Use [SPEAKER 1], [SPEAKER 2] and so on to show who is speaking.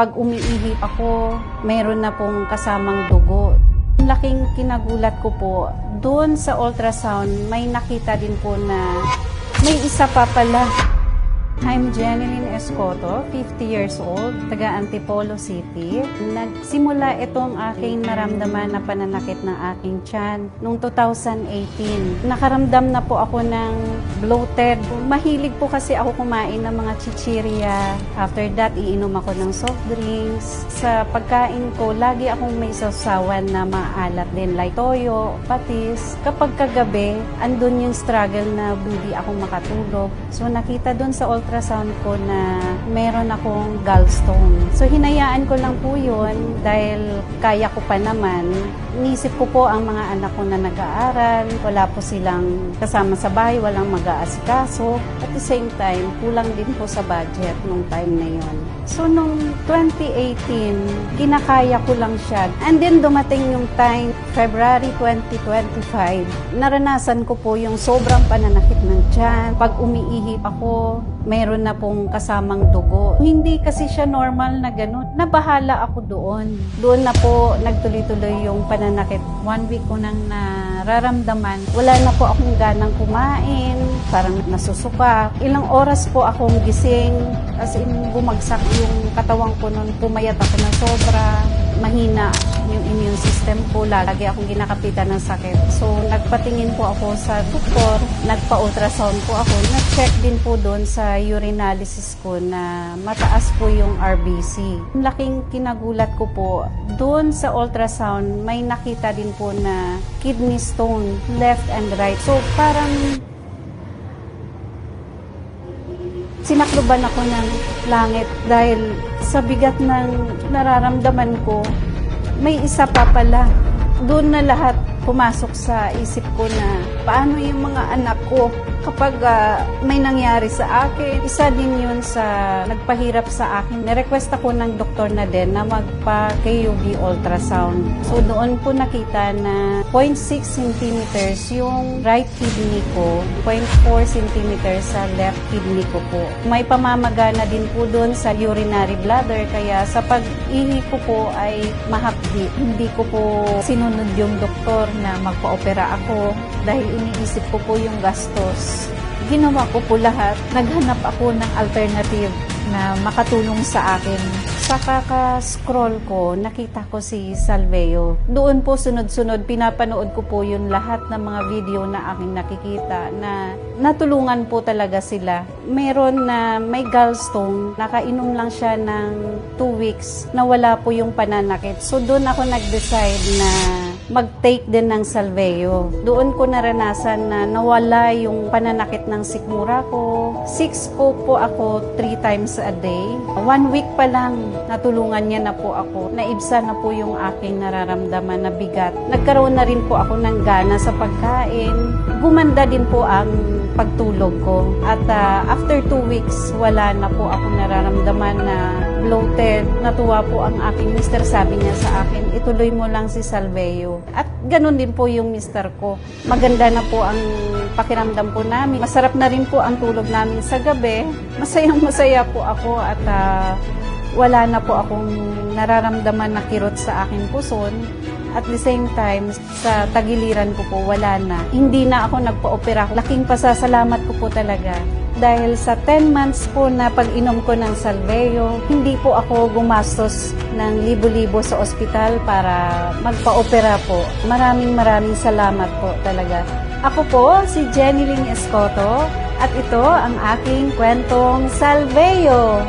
[SPEAKER 1] Pag umiihi ako, mayroon na pong kasamang dugo. Laking kinagulat ko po, doon sa ultrasound, may nakita din po na may isa pa pala. I'm Jeneline Escoto, 50 years old, taga Antipolo City. Nagsimula itong aking naramdaman na pananakit ng aking tiyan noong 2018. Nakaramdam na po ako ng bloated. Mahilig po kasi ako kumain ng mga chichirya. After that, iinom ako ng soft drinks. Sa pagkain ko, lagi akong may sausawan na maalat din, like toyo, patis. Kapag kagabi, andun yung struggle na hindi ako makatulog. So nakita dun sa ultrasound ko na meron akong gallstone. So hinayaan ko lang po yun dahil kaya ko pa naman. Inisip ko po ang mga anak ko na nag-aaral, wala po silang kasama sa bahay, walang mag-aasikaso. At the same time, kulang din po sa budget nung time na yun. So nung 2018, kinakaya ko lang siya. And then dumating yung time, February 2025, naranasan ko po yung sobrang pananakit ng tiyan. Pag umiihip ako, mayroon na pong kasamang dugo. Hindi kasi siya normal na ganun. Nabahala ako doon. Doon na po nagtuloy-tuloy yung pananakit. 1 week ko nang nararamdaman. Wala na po akong ganang kumain. Parang nasusuka. Ilang oras po akong gising. As in, bumagsak yung katawan ko noon. Pumayat ako na sobra. Mahina yung immune system ko. Lagi akong ginakapitan ng sakit. So, nagpatingin po ako sa doktor. Nagpa-ultrasound po ako. Nag-check din po doon sa urinalysis ko na mataas po yung RBC. Laking kinagulat ko po, doon sa ultrasound, may nakita din po na kidney stone, left and right. So, parang sinakluban ako ng langit dahil sa bigat ng nararamdaman ko, may isa pa pala. Doon na lahat pumasok sa isip ko na paano yung mga anak ko kapag may nangyari sa akin. Isa din yun sa nagpahirap sa akin. Nirequest ako ng doktor na din na magpa-KUB ultrasound. So doon po nakita na 0.6 centimeters yung right kidney ko, 0.4 centimeters sa left kidney ko po. May pamamagana din po doon sa urinary bladder kaya sa pag-ihi ko po ay mahapdi. Hindi ko po sinunod yung doktor na magpa-opera ako dahil iniisip ko po yung gastos. Ginawa ko po lahat. Naghanap ako ng alternative na makatulong sa akin. Sa kaka-scroll ko, nakita ko si Salveo. Doon po sunod-sunod, pinapanood ko po yung lahat ng mga video na aking nakikita na natulungan po talaga sila. Meron na may gallstone, nakainom lang siya ng 2 weeks na wala po yung pananakit. So doon ako nag-decide na mag-take din ng Salveo. Doon ko naranasan na nawala yung pananakit ng sikmura ko. 6 po ako 3 times a day. 1 week pa lang, natulungan niya na po ako. Naibsa na po yung aking nararamdaman na bigat. Nagkaroon na rin po ako ng gana sa pagkain. Gumanda din po ang pagtulog ko. At after 2 weeks, wala na po ako nararamdaman na bloated. Natuwa po ang aking mister. Sabi niya sa akin, ituloy mo lang si Salveo. At ganun din po yung mister ko. Maganda na po ang pakiramdam po namin. Masarap na rin po ang tulog namin sa gabi. Masayang-masaya po ako at wala na po akong nararamdaman na kirot sa aking puson. At the same time, sa tagiliran ko po, wala na. Hindi na ako nagpa-opera. Laking pasasalamat ko po talaga. Dahil sa 10 months po na pag-inom ko ng Salveo, hindi po ako gumastos ng libo-libo sa ospital para magpa-opera po. Maraming salamat po talaga. Ako po si Jeneline Escoto at ito ang aking kwentong Salveo.